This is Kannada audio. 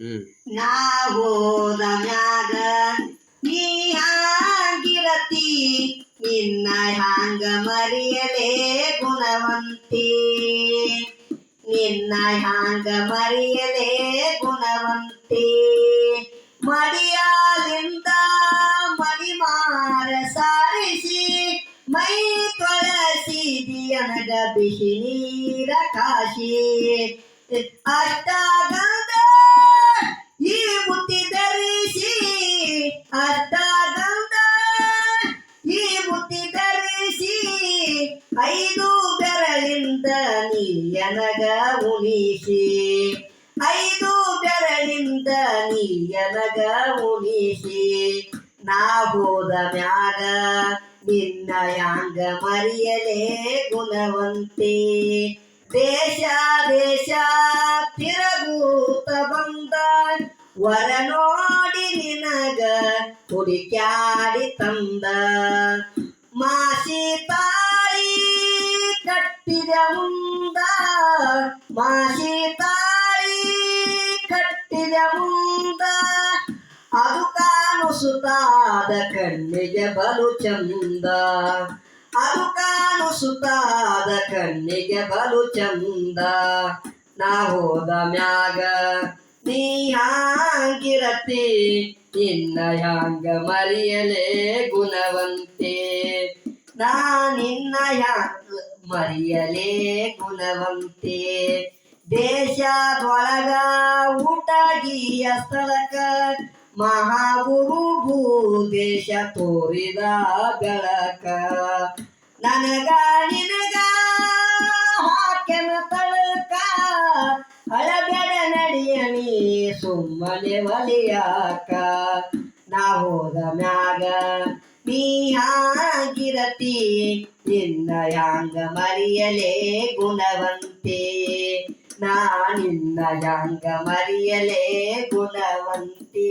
ನಾ ಹೋದ ಮ್ಯಾಗ ನೀ ಹ್ಯಾಂಗಿರತಿ ನಿನ್ನ ಹ್ಯಾಂಗ ಮರೆಯಲೇ ಗುಣವಂತಿ ನಿನ್ನ ಹ್ಯಾಂಗ ಮರೆಯಲೇ ಗುಣವಂತಿ ಮಡಿಯಾಲಿಂದ ಮಡಿಮಾರ ಸಾರಿಸಿ ಮೈ ತೊಳಸಿದಿಯನಗ ಬಿಸಿ ನೀರ ಕಾಶಿ ಅಷ್ಟಾಗಂಧ ಈ ಬುತ್ತಿ ಧರಿಸಿ ಅಷ್ಟಾಗಂಧ ಈ ಬುತ್ತಿ ಧರಿಸಿ 5 ಬೆರಳಿಂದ ನೀಯನಗ ಉಣಿಸಿ 5 ಬೆರಳಿಂದ ನೀಯನಗ ಉಣಿಸಿ ನಾ ಹೋದ ಮ್ಯಾಗ ನಿನ್ನ ಹ್ಯಾಂಗ ಮರೆಯಲೇ ಗುಣವಂತಿ ದೇಶ ದೇಶ ತಿರುಗೂತ ಬಂದ ವರ ನೋಡಿ ನಿನಗ ಹುಡುಕ್ಯಾಡಿ ತಂದ ಮಾಸಿ ತಾಳಿ ಕಟ್ಟಿದ ಮುಂದ ಮಾಸಿ ತಾಳಿ ಕಟ್ಟಿದ ಮುಂದ ಅದು ಕಾಣಿಸುತ್ತಾದ ಕಣ್ಣಿಗೆ ಬಲು ಚಂದ ಅದು ಕಾಣಿಸುತ್ತಾದ ಕಣ್ಣಿಗೆ ಬಲು ಚಂದ ನಾ ಹೋದ ಮ್ಯಾಗ ನೀ ಹ್ಯಾಂಗಿರತಿ ನಿನ್ನ ಹ್ಯಾಂಗ ಮರೆಯಲೇ ಗುಣವಂತೆ ನಾ ನಿನ್ನ ಹ್ಯಾಂಗ ಮರೆಯಲೇ ಗುಣವಂತೆ ದೇಶದೊಳಗ ಊಟಗಿಯ ಸ್ಥಳಕ ಮಹಾಗುರು ಭೂದೇಶ ತೋರಿದ ಬೆಳಕ ನನಗ ನಿನಗ ಹಾಕೆನ ತಳಕ ಅಳಬೇಡ ನಡಿಯನಿ ಸುಮ್ಮನೆ ಒಲಿಯಾಕ ನಾ ಹೋದ ಮ್ಯಾಗ ನೀ ಹ್ಯಾಂಗಿರತಿ ನಿನ್ನ ಹ್ಯಾಂಗ ಮರೆಯಲೇ ಗುಣವಂತೆ ನಾ ನಿನ್ನ ಹ್ಯಾಂಗ ಮರೆಯಲೇ ಗುಣವಂತಿ